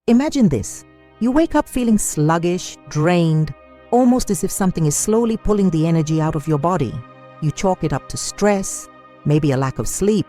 Imagine this. You wake up feeling sluggish, drained, almost as if something is slowly pulling the energy out of your body. You chalk it up to stress, maybe a lack of sleep,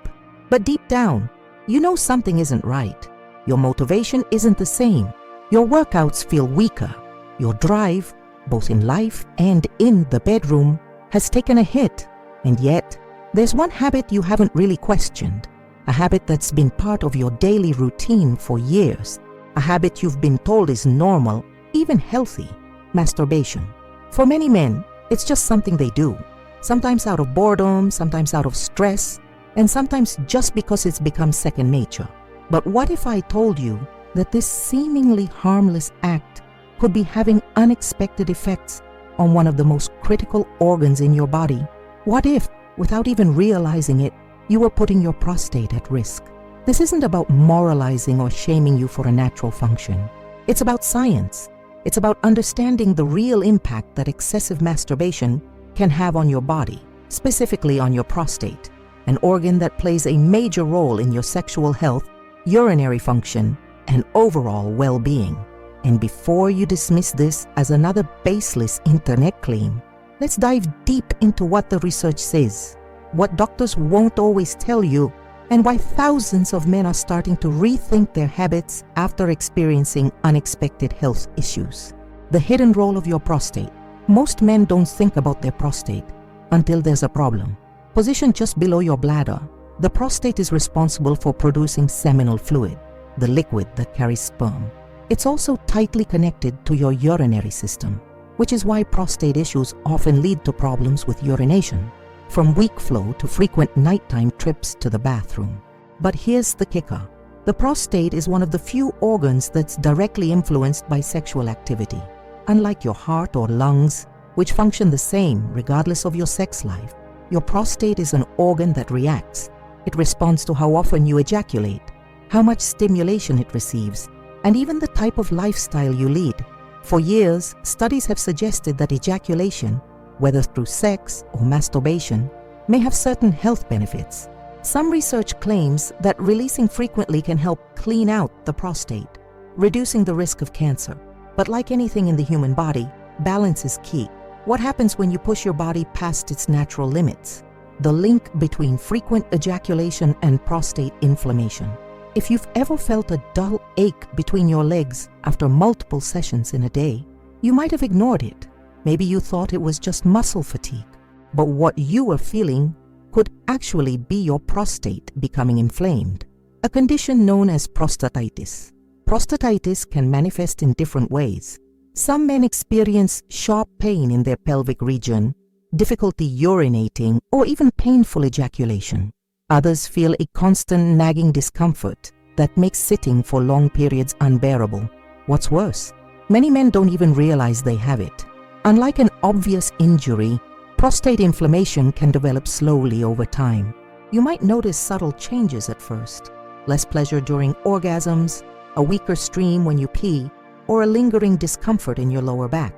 but deep down, you know something isn't right. Your motivation isn't the same. Your workouts feel weaker. Your drive, both in life and in the bedroom, has taken a hit. And yet, there's one habit you haven't really questioned, a habit that's been part of your daily routine for years, a habit you've been told is normal, even healthy: masturbation. For many men, it's just something they do, sometimes out of boredom, sometimes out of stress, and sometimes just because it's become second nature. But what if I told you that this seemingly harmless act could be having unexpected effects on one of the most critical organs in your body? What if, without even realizing it, you were putting your prostate at risk? This isn't about moralizing or shaming you for a natural function. It's about science. It's about understanding the real impact that excessive masturbation can have on your body, specifically on your prostate, an organ that plays a major role in your sexual health, urinary function, and overall well-being. And before you dismiss this as another baseless internet claim, let's dive deep into what the research says, what doctors won't always tell you, and why thousands of men are starting to rethink their habits after experiencing unexpected health issues. The hidden role of your prostate. Most men don't think about their prostate until there's a problem. Positioned just below your bladder, the prostate is responsible for producing seminal fluid, the liquid that carries sperm. It's also tightly connected to your urinary system, which is why prostate issues often lead to problems with urination, from weak flow to frequent nighttime trips to the bathroom. But here's the kicker. The prostate is one of the few organs that's directly influenced by sexual activity. Unlike your heart or lungs, which function the same regardless of your sex life, your prostate is an organ that reacts. It responds to how often you ejaculate, how much stimulation it receives, and even the type of lifestyle you lead. For years, studies have suggested that ejaculation, whether through sex or masturbation, may have certain health benefits. Some research claims that releasing frequently can help clean out the prostate, reducing the risk of cancer. But like anything in the human body, balance is key. What happens when you push your body past its natural limits? The link between frequent ejaculation and prostate inflammation. If you've ever felt a dull ache between your legs after multiple sessions in a day, you might have ignored it. Maybe you thought it was just muscle fatigue. But what you were feeling could actually be your prostate becoming inflamed, a condition known as prostatitis. Prostatitis can manifest in different ways. Some men experience sharp pain in their pelvic region, difficulty urinating, or even painful ejaculation. Others feel a constant nagging discomfort that makes sitting for long periods unbearable. What's worse, many men don't even realize they have it. Unlike an obvious injury, prostate inflammation can develop slowly over time. You might notice subtle changes at first: less pleasure during orgasms, a weaker stream when you pee, or a lingering discomfort in your lower back.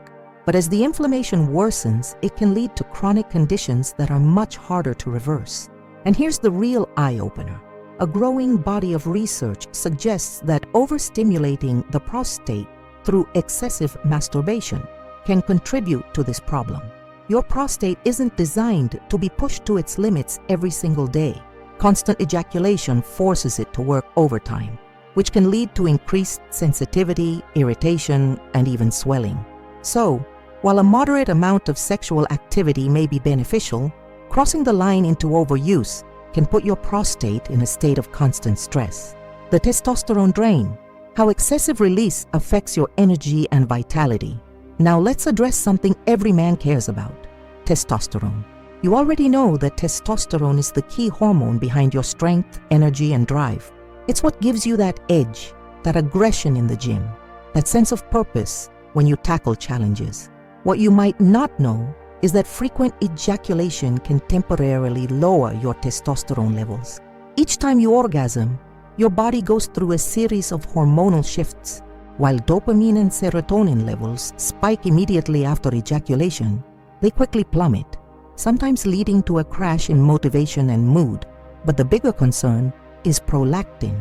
But as the inflammation worsens, it can lead to chronic conditions that are much harder to reverse. And here's the real eye-opener. A growing body of research suggests that overstimulating the prostate through excessive masturbation can contribute to this problem. Your prostate isn't designed to be pushed to its limits every single day. Constant ejaculation forces it to work overtime, which can lead to increased sensitivity, irritation, and even swelling. So, while a moderate amount of sexual activity may be beneficial, crossing the line into overuse can put your prostate in a state of constant stress. The testosterone drain, how excessive release affects your energy and vitality. Now let's address something every man cares about: testosterone. You already know that testosterone is the key hormone behind your strength, energy, and drive. It's what gives you that edge, that aggression in the gym, that sense of purpose when you tackle challenges. What you might not know is that frequent ejaculation can temporarily lower your testosterone levels. Each time you orgasm, your body goes through a series of hormonal shifts. While dopamine and serotonin levels spike immediately after ejaculation, they quickly plummet, sometimes leading to a crash in motivation and mood. But the bigger concern is prolactin,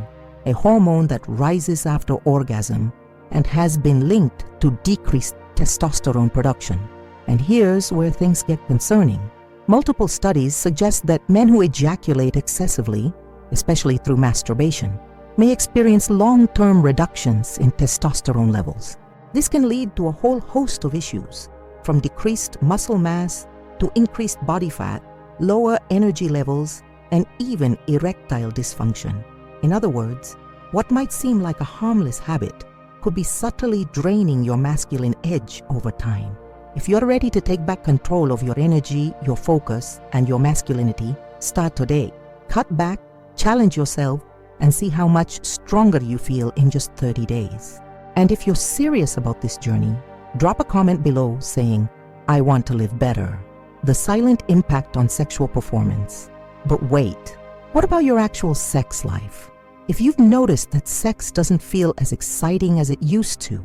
a hormone that rises after orgasm and has been linked to decreased testosterone production. And here's where things get concerning. Multiple studies suggest that men who ejaculate excessively, especially through masturbation, may experience long-term reductions in testosterone levels. This can lead to a whole host of issues, from decreased muscle mass to increased body fat, lower energy levels, and even erectile dysfunction. In other words, what might seem like a harmless habit could be subtly draining your masculine edge over time. If you're ready to take back control of your energy, your focus, and your masculinity, start today. Cut back, challenge yourself, and see how much stronger you feel in just 30 days. And if you're serious about this journey, drop a comment below saying, "I want to live better." The silent impact on sexual performance. But wait, what about your actual sex life? If you've noticed that sex doesn't feel as exciting as it used to,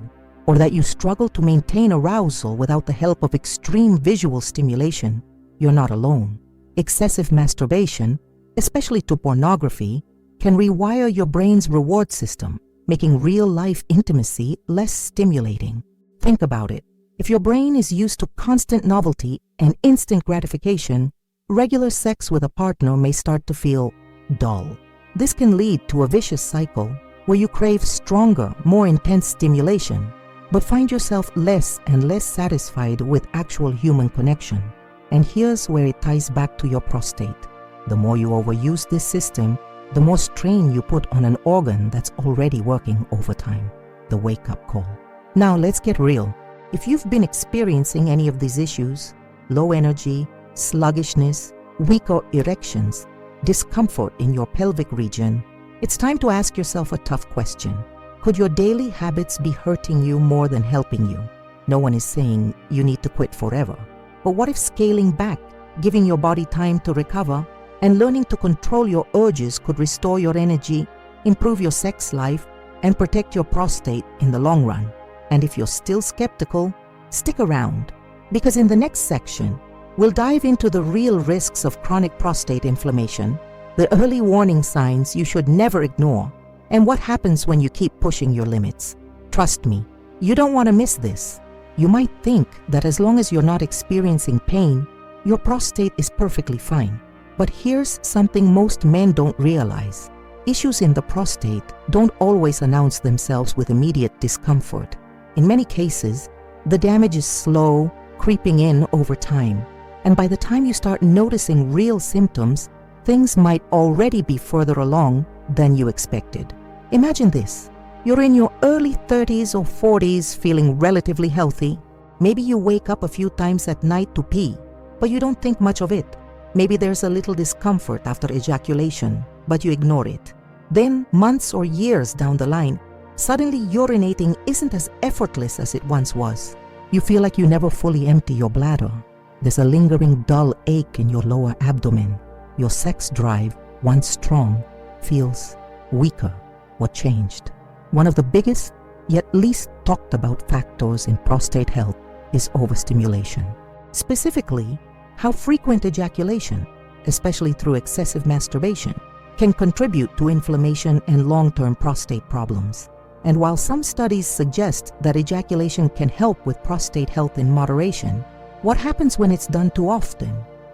or that you struggle to maintain arousal without the help of extreme visual stimulation, you're not alone. Excessive masturbation, especially to pornography, can rewire your brain's reward system, making real-life intimacy less stimulating. Think about it. If your brain is used to constant novelty and instant gratification, regular sex with a partner may start to feel dull. This can lead to a vicious cycle where you crave stronger, more intense stimulation, but find yourself less and less satisfied with actual human connection. And here's where it ties back to your prostate. The more you overuse this system, the more strain you put on an organ that's already working overtime. The wake-up call. Now let's get real. If you've been experiencing any of these issues, low energy, sluggishness, weaker erections, discomfort in your pelvic region, it's time to ask yourself a tough question. Could your daily habits be hurting you more than helping you? No one is saying you need to quit forever. But what if scaling back, giving your body time to recover, and learning to control your urges could restore your energy, improve your sex life, and protect your prostate in the long run? And if you're still skeptical, stick around, because in the next section, we'll dive into the real risks of chronic prostate inflammation, the early warning signs you should never ignore, and what happens when you keep pushing your limits. Trust me, you don't want to miss this. You might think that as long as you're not experiencing pain, your prostate is perfectly fine. But here's something most men don't realize. Issues in the prostate don't always announce themselves with immediate discomfort. In many cases, the damage is slow, creeping in over time. And by the time you start noticing real symptoms, things might already be further along than you expected. Imagine this. You're in your early 30s or 40s feeling relatively healthy. Maybe you wake up a few times at night to pee, but you don't think much of it. Maybe there's a little discomfort after ejaculation, but you ignore it. Then, months or years down the line, suddenly urinating isn't as effortless as it once was. You feel like you never fully empty your bladder. There's a lingering dull ache in your lower abdomen. Your sex drive, once strong, feels weaker. What changed? One of the biggest, yet least talked about factors in prostate health is overstimulation. Specifically, how frequent ejaculation, especially through excessive masturbation, can contribute to inflammation and long-term prostate problems. And while some studies suggest that ejaculation can help with prostate health in moderation, what happens when it's done too often?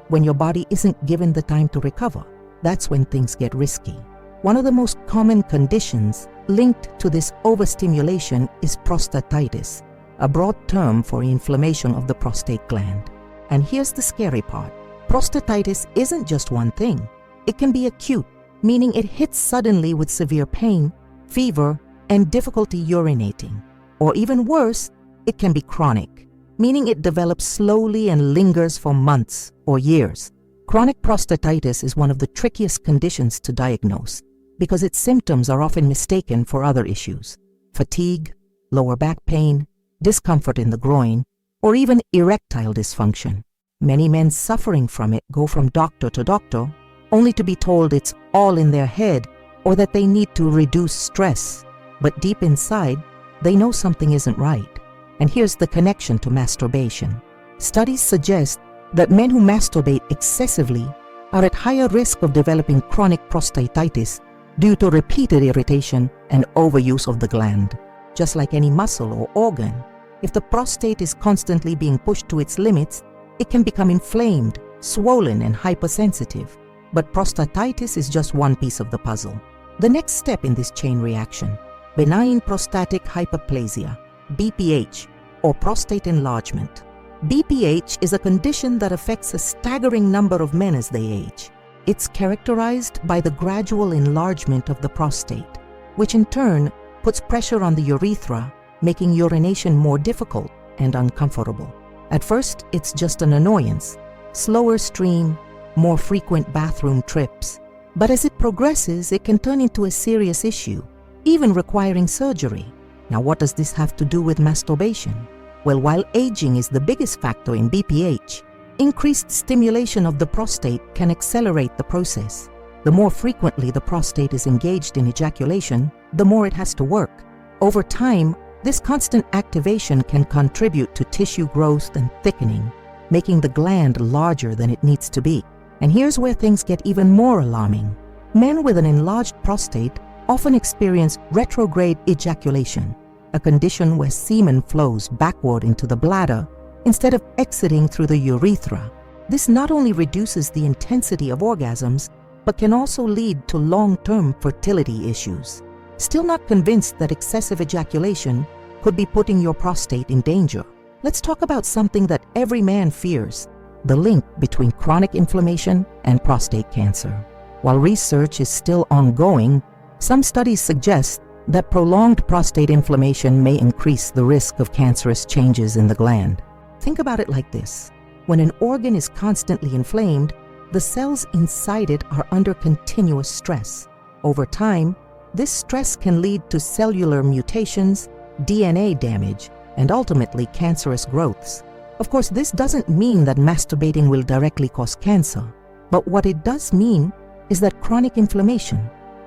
When your body isn't given the time to recover? That's when things get risky. One of the most common conditions linked to this overstimulation is prostatitis, a broad term for inflammation of the prostate gland. And here's the scary part. Prostatitis isn't just one thing. It can be acute, meaning it hits suddenly with severe pain, fever, and difficulty urinating. Or even worse, it can be chronic, meaning it develops slowly and lingers for months or years. Chronic prostatitis is one of the trickiest conditions to diagnose because its symptoms are often mistaken for other issues: fatigue, lower back pain, discomfort in the groin, or even erectile dysfunction. Many men suffering from it go from doctor to doctor, only to be told it's all in their head or that they need to reduce stress. But deep inside, they know something isn't right. And here's the connection to masturbation. Studies suggest that men who masturbate excessively are at higher risk of developing chronic prostatitis due to repeated irritation and overuse of the gland. Just like any muscle or organ, if the prostate is constantly being pushed to its limits, it can become inflamed, swollen, and hypersensitive. But prostatitis is just one piece of the puzzle. The next step in this chain reaction, benign prostatic hyperplasia, BPH, or prostate enlargement. BPH is a condition that affects a staggering number of men as they age. It's characterized by the gradual enlargement of the prostate, which in turn puts pressure on the urethra, making urination more difficult and uncomfortable. At first, it's just an annoyance, slower stream, more frequent bathroom trips. But as it progresses, it can turn into a serious issue, even requiring surgery. Now, what does this have to do with masturbation? Well, while aging is the biggest factor in BPH, increased stimulation of the prostate can accelerate the process. The more frequently the prostate is engaged in ejaculation, the more it has to work. Over time, this constant activation can contribute to tissue growth and thickening, making the gland larger than it needs to be. And here's where things get even more alarming. Men with an enlarged prostate often experience retrograde ejaculation, a condition where semen flows backward into the bladder instead of exiting through the urethra. This not only reduces the intensity of orgasms, but can also lead to long-term fertility issues. Still not convinced that excessive ejaculation could be putting your prostate in danger? Let's talk about something that every man fears: the link between chronic inflammation and prostate cancer. While research is still ongoing, some studies suggest that prolonged prostate inflammation may increase the risk of cancerous changes in the gland. Think about it like this. When an organ is constantly inflamed, the cells inside it are under continuous stress. Over time, this stress can lead to cellular mutations, DNA damage, and ultimately cancerous growths. Of course, this doesn't mean that masturbating will directly cause cancer, but what it does mean is that chronic inflammation,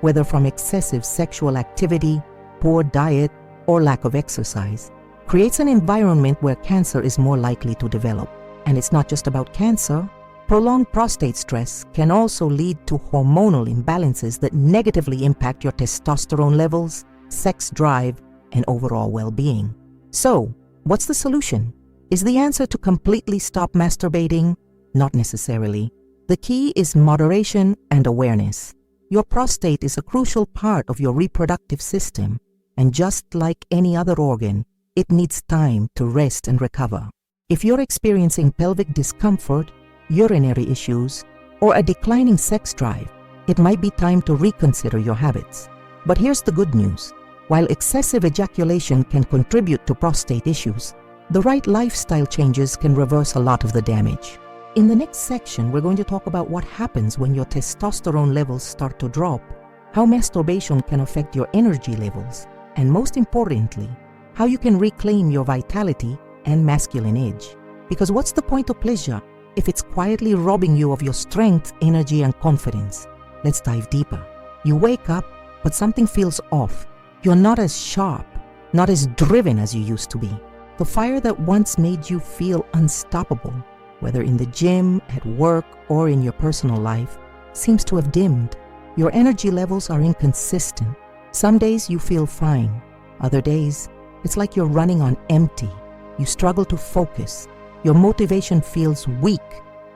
whether from excessive sexual activity, poor diet, or lack of exercise, creates an environment where cancer is more likely to develop. And it's not just about cancer. Prolonged prostate stress can also lead to hormonal imbalances that negatively impact your testosterone levels, sex drive, and overall well-being. So, what's the solution? Is the answer to completely stop masturbating? Not necessarily. The key is moderation and awareness. Your prostate is a crucial part of your reproductive system, and just like any other organ, it needs time to rest and recover. If you're experiencing pelvic discomfort, urinary issues, or a declining sex drive, it might be time to reconsider your habits. But here's the good news. While excessive ejaculation can contribute to prostate issues, the right lifestyle changes can reverse a lot of the damage. In the next section, we're going to talk about what happens when your testosterone levels start to drop, how masturbation can affect your energy levels, and most importantly, how you can reclaim your vitality and masculine edge. Because what's the point of pleasure if it's quietly robbing you of your strength, energy, and confidence? Let's dive deeper. You wake up, but something feels off. You're not as sharp, not as driven as you used to be. The fire that once made you feel unstoppable, whether in the gym, at work, or in your personal life, seems to have dimmed. Your energy levels are inconsistent. Some days you feel fine. Other days, it's like you're running on empty. You struggle to focus. Your motivation feels weak.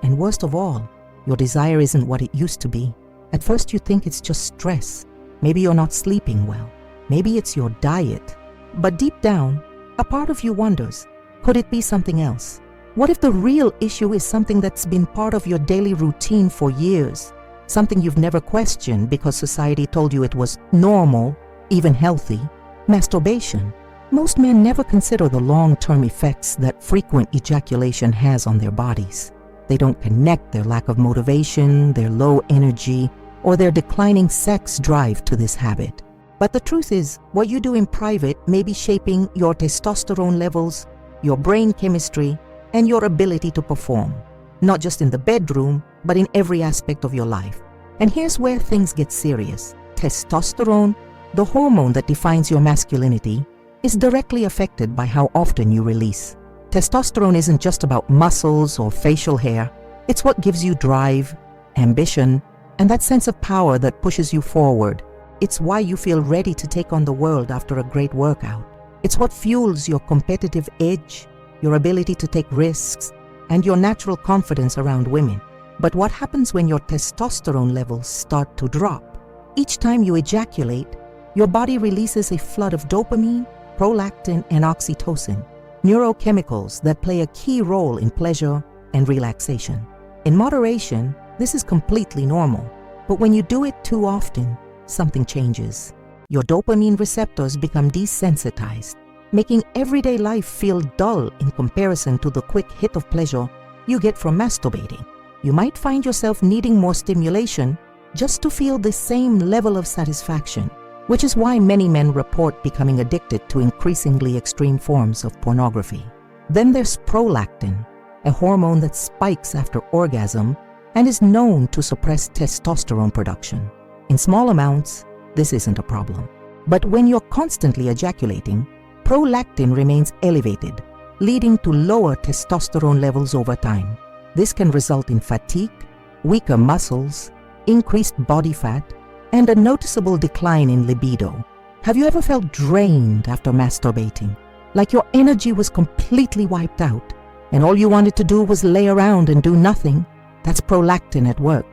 And worst of all, your desire isn't what it used to be. At first you think it's just stress. Maybe you're not sleeping well. Maybe it's your diet. But deep down, a part of you wonders, could it be something else? What if the real issue is something that's been part of your daily routine for years? Something you've never questioned because society told you it was normal, even healthy? Masturbation. Most men never consider the long-term effects that frequent ejaculation has on their bodies. They don't connect their lack of motivation, their low energy, or their declining sex drive to this habit. But the truth is, what you do in private may be shaping your testosterone levels, your brain chemistry, and your ability to perform, not just in the bedroom, but in every aspect of your life. And here's where things get serious. Testosterone, the hormone that defines your masculinity, is directly affected by how often you release. Testosterone isn't just about muscles or facial hair. It's what gives you drive, ambition, and that sense of power that pushes you forward. It's why you feel ready to take on the world after a great workout. It's what fuels your competitive edge, your ability to take risks, and your natural confidence around women. But what happens when your testosterone levels start to drop? Each time you ejaculate, your body releases a flood of dopamine, prolactin, and oxytocin, neurochemicals that play a key role in pleasure and relaxation. In moderation, this is completely normal. But when you do it too often, something changes. Your dopamine receptors become desensitized, making everyday life feel dull in comparison to the quick hit of pleasure you get from masturbating. You might find yourself needing more stimulation just to feel the same level of satisfaction, which is why many men report becoming addicted to increasingly extreme forms of pornography. Then there's prolactin, a hormone that spikes after orgasm and is known to suppress testosterone production. In small amounts, this isn't a problem. But when you're constantly ejaculating, prolactin remains elevated, leading to lower testosterone levels over time. This can result in fatigue, weaker muscles, increased body fat, and a noticeable decline in libido. Have you ever felt drained after masturbating? Like your energy was completely wiped out, and all you wanted to do was lay around and do nothing? That's prolactin at work.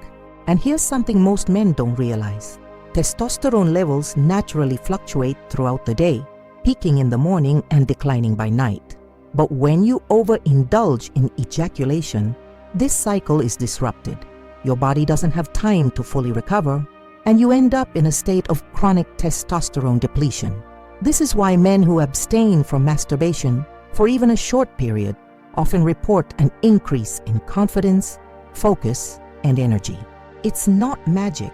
And here's something most men don't realize. Testosterone levels naturally fluctuate throughout the day, peaking in the morning and declining by night. But when you overindulge in ejaculation, this cycle is disrupted. Your body doesn't have time to fully recover, and you end up in a state of chronic testosterone depletion. This is why men who abstain from masturbation for even a short period often report an increase in confidence, focus, and energy. It's not magic.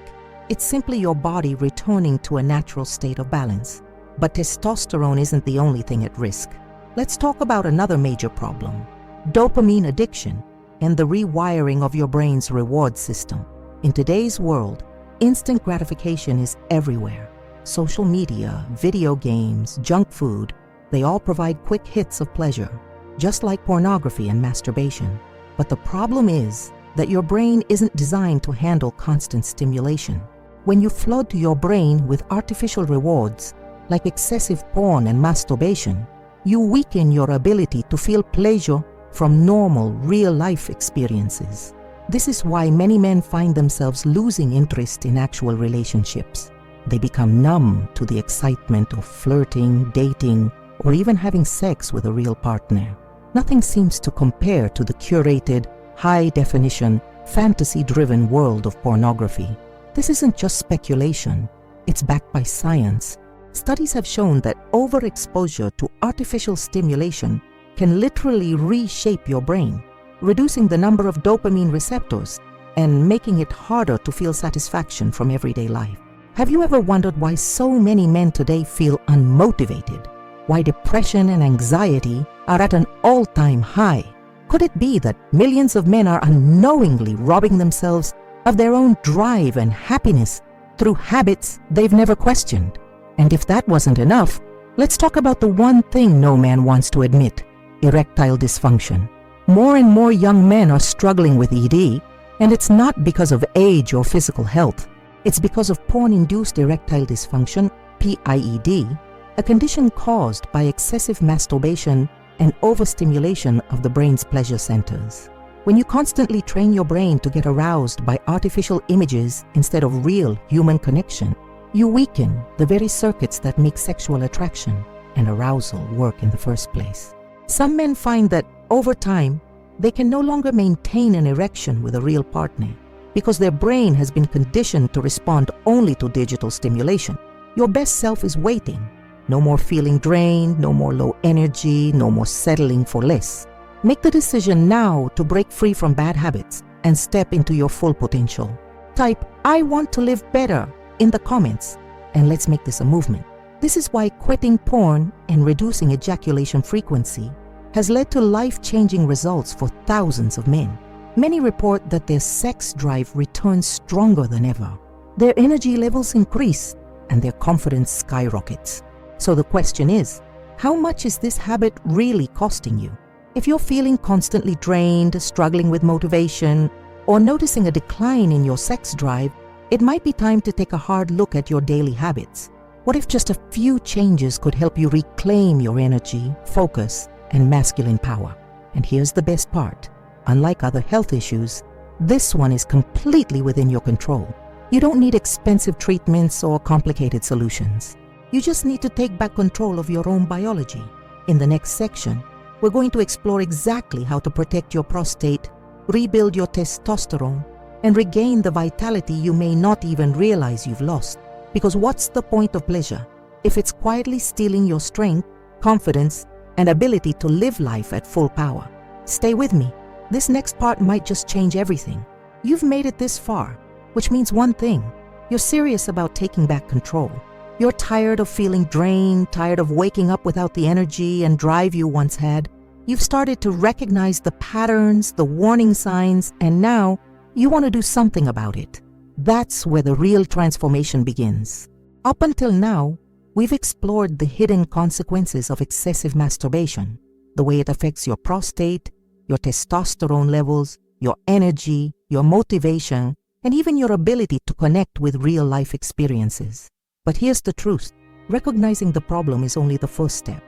It's simply your body returning to a natural state of balance. But testosterone isn't the only thing at risk. Let's talk about another major problem: dopamine addiction and the rewiring of your brain's reward system. In today's world, instant gratification is everywhere. Social media, video games, junk food, they all provide quick hits of pleasure, just like pornography and masturbation. But the problem is that your brain isn't designed to handle constant stimulation. When you flood your brain with artificial rewards, like excessive porn and masturbation, you weaken your ability to feel pleasure from normal, real-life experiences. This is why many men find themselves losing interest in actual relationships. They become numb to the excitement of flirting, dating, or even having sex with a real partner. Nothing seems to compare to the curated, high-definition, fantasy-driven world of pornography. This isn't just speculation, it's backed by science. Studies have shown that overexposure to artificial stimulation can literally reshape your brain, reducing the number of dopamine receptors and making it harder to feel satisfaction from everyday life. Have you ever wondered why so many men today feel unmotivated? Why depression and anxiety are at an all-time high? Could it be that millions of men are unknowingly robbing themselves of their own drive and happiness through habits they've never questioned? And if that wasn't enough, let's talk about the one thing no man wants to admit: erectile dysfunction. More and more young men are struggling with ED, and it's not because of age or physical health. It's because of porn-induced erectile dysfunction, PIED, a condition caused by excessive masturbation and overstimulation of the brain's pleasure centers. When you constantly train your brain to get aroused by artificial images instead of real human connection, you weaken the very circuits that make sexual attraction and arousal work in the first place. Some men find that over time, they can no longer maintain an erection with a real partner because their brain has been conditioned to respond only to digital stimulation. Your best self is waiting. No more feeling drained, no more low energy, no more settling for less. Make the decision now to break free from bad habits and step into your full potential. Type "I want to live better" in the comments, and let's make this a movement. This is why quitting porn and reducing ejaculation frequency has led to life-changing results for thousands of men. Many report that their sex drive returns stronger than ever. Their energy levels increase and their confidence skyrockets. So the question is, how much is this habit really costing you? If you're feeling constantly drained, struggling with motivation, or noticing a decline in your sex drive, It might be time to take a hard look at your daily habits. What if just a few changes could help you reclaim your energy, focus, and masculine power? And here's the best part. Unlike other health issues, this one is completely within your control. You don't need expensive treatments or complicated solutions. You just need to take back control of your own biology. In the next section, we're going to explore exactly how to protect your prostate, rebuild your testosterone, and regain the vitality you may not even realize you've lost. Because what's the point of pleasure if it's quietly stealing your strength, confidence, and ability to live life at full power? Stay with me. This next part might just change everything. You've made it this far, which means one thing. You're serious about taking back control. You're tired of feeling drained, tired of waking up without the energy and drive you once had. You've started to recognize the patterns, the warning signs, and now you want to do something about it. That's where the real transformation begins. Up until now, we've explored the hidden consequences of excessive masturbation, the way it affects your prostate, your testosterone levels, your energy, your motivation, and even your ability to connect with real-life experiences. But here's the truth. Recognizing the problem is only the first step.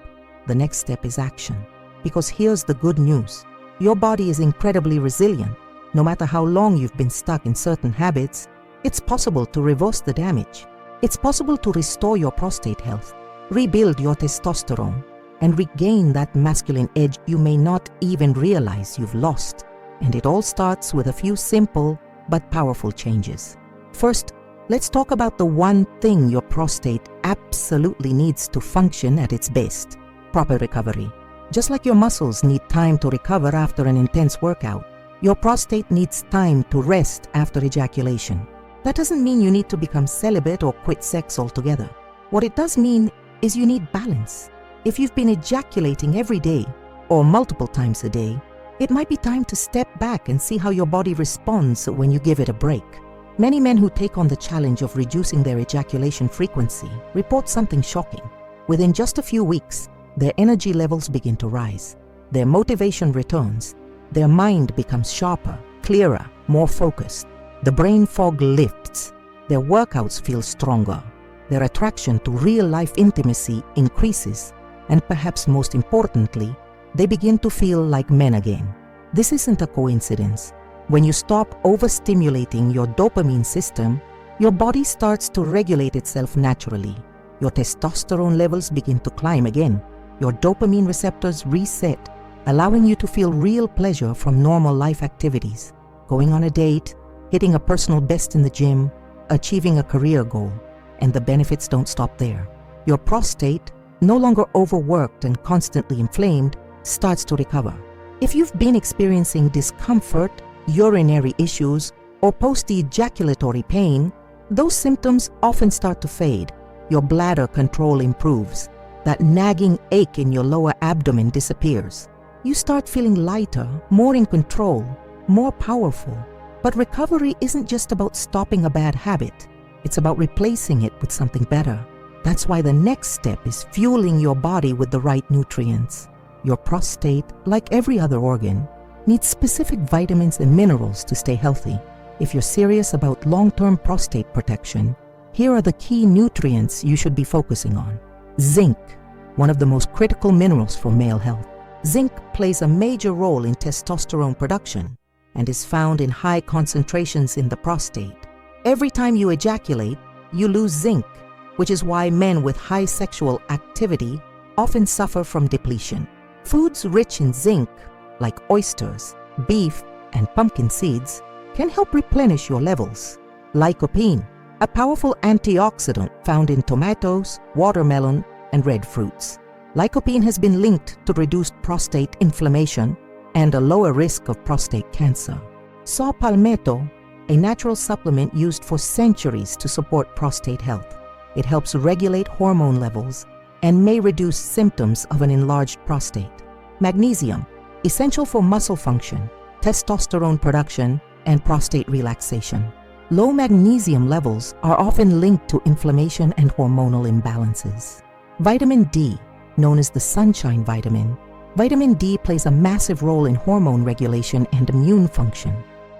The next step is action. Because here's the good news. Your body is incredibly resilient. No matter how long you've been stuck in certain habits, it's possible to reverse the damage. It's possible to restore your prostate health, rebuild your testosterone, and regain that masculine edge you may not even realize you've lost. And it all starts with a few simple but powerful changes. First, let's talk about the one thing your prostate absolutely needs to function at its best: proper recovery. Just like your muscles need time to recover after an intense workout, your prostate needs time to rest after ejaculation. That doesn't mean you need to become celibate or quit sex altogether. What it does mean is you need balance. If you've been ejaculating every day or multiple times a day, it might be time to step back and see how your body responds when you give it a break. Many men who take on the challenge of reducing their ejaculation frequency report something shocking. Within just a few weeks, their energy levels begin to rise. Their motivation returns. Their mind becomes sharper, clearer, more focused. The brain fog lifts. Their workouts feel stronger. Their attraction to real-life intimacy increases. And perhaps most importantly, they begin to feel like men again. This isn't a coincidence. When you stop overstimulating your dopamine system, your body starts to regulate itself naturally. Your testosterone levels begin to climb again. Your dopamine receptors reset, allowing you to feel real pleasure from normal life activities. Going on a date, hitting a personal best in the gym, achieving a career goal. And the benefits don't stop there. Your prostate, no longer overworked and constantly inflamed, starts to recover. If you've been experiencing discomfort, urinary issues, or post-ejaculatory pain, those symptoms often start to fade. Your bladder control improves. That nagging ache in your lower abdomen disappears. You start feeling lighter, more in control, more powerful. But recovery isn't just about stopping a bad habit. It's about replacing it with something better. That's why the next step is fueling your body with the right nutrients. Your prostate, like every other organ, needs specific vitamins and minerals to stay healthy. If you're serious about long-term prostate protection, here are the key nutrients you should be focusing on. Zinc, one of the most critical minerals for male health. Zinc plays a major role in testosterone production and is found in high concentrations in the prostate. Every time you ejaculate, you lose zinc, which is why men with high sexual activity often suffer from depletion. Foods rich in zinc, like oysters, beef, and pumpkin seeds, can help replenish your levels. Lycopene, a powerful antioxidant found in tomatoes, watermelon, and red fruits. Lycopene has been linked to reduced prostate inflammation and a lower risk of prostate cancer. Saw palmetto, a natural supplement used for centuries to support prostate health. It helps regulate hormone levels and may reduce symptoms of an enlarged prostate. Magnesium, essential for muscle function, testosterone production, and prostate relaxation. Low magnesium levels are often linked to inflammation and hormonal imbalances. Vitamin D, known as the sunshine vitamin. Vitamin D plays a massive role in hormone regulation and immune function.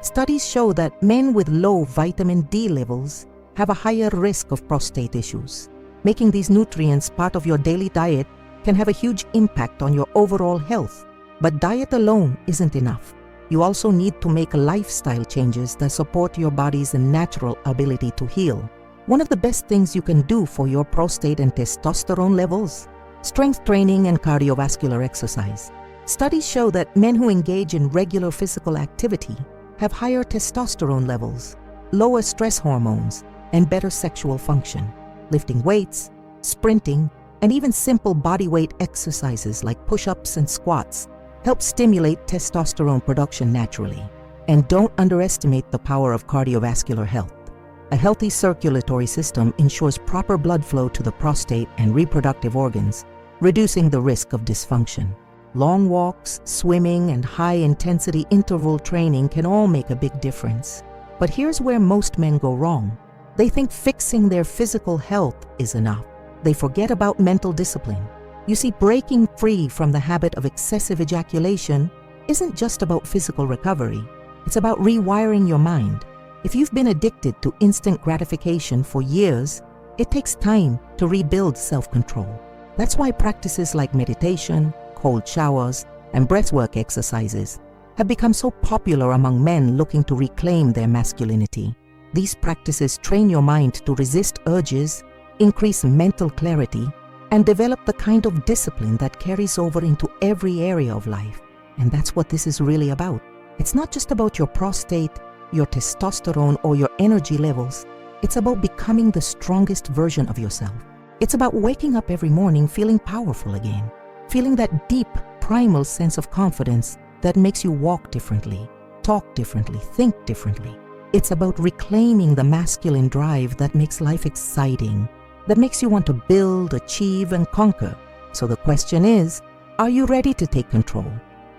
Studies show that men with low vitamin D levels have a higher risk of prostate issues. Making these nutrients part of your daily diet can have a huge impact on your overall health. But diet alone isn't enough. You also need to make lifestyle changes that support your body's natural ability to heal. One of the best things you can do for your prostate and testosterone levels: strength training and cardiovascular exercise. Studies show that men who engage in regular physical activity have higher testosterone levels, lower stress hormones, and better sexual function. Lifting weights, sprinting, and even simple body weight exercises like push-ups and squats help stimulate testosterone production naturally. And don't underestimate the power of cardiovascular health. A healthy circulatory system ensures proper blood flow to the prostate and reproductive organs, reducing the risk of dysfunction. Long walks, swimming, and high-intensity interval training can all make a big difference. But here's where most men go wrong. They think fixing their physical health is enough. They forget about mental discipline. You see, breaking free from the habit of excessive ejaculation isn't just about physical recovery. It's about rewiring your mind. If you've been addicted to instant gratification for years, it takes time to rebuild self-control. That's why practices like meditation, cold showers, and breathwork exercises have become so popular among men looking to reclaim their masculinity. These practices train your mind to resist urges, increase mental clarity, and develop the kind of discipline that carries over into every area of life. And that's what this is really about. It's not just about your prostate, your testosterone, or your energy levels. It's about becoming the strongest version of yourself. It's about waking up every morning feeling powerful again, feeling that deep, primal sense of confidence that makes you walk differently, talk differently, think differently. It's about reclaiming the masculine drive that makes life exciting, that makes you want to build, achieve, and conquer. So the question is, are you ready to take control?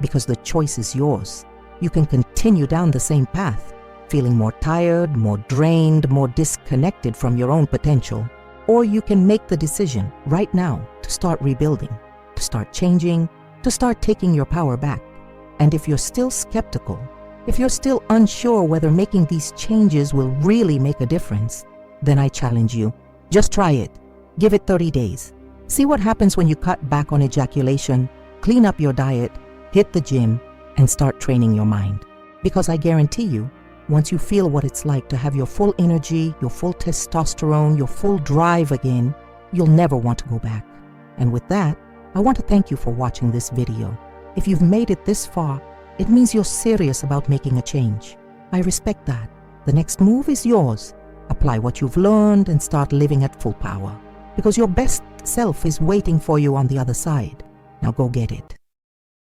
Because the choice is yours. You can continue down the same path, feeling more tired, more drained, more disconnected from your own potential. Or you can make the decision right now to start rebuilding, to start changing, to start taking your power back. And if you're still skeptical, if you're still unsure whether making these changes will really make a difference, then I challenge you. Just try it. Give it 30 days. See what happens when you cut back on ejaculation, clean up your diet, hit the gym, and start training your mind. Because I guarantee you, once you feel what it's like to have your full energy, your full testosterone, your full drive again, you'll never want to go back. And with that, I want to thank you for watching this video. If you've made it this far, it means you're serious about making a change. I respect that. The next move is yours. Apply what you've learned and start living at full power. Because your best self is waiting for you on the other side. Now go get it.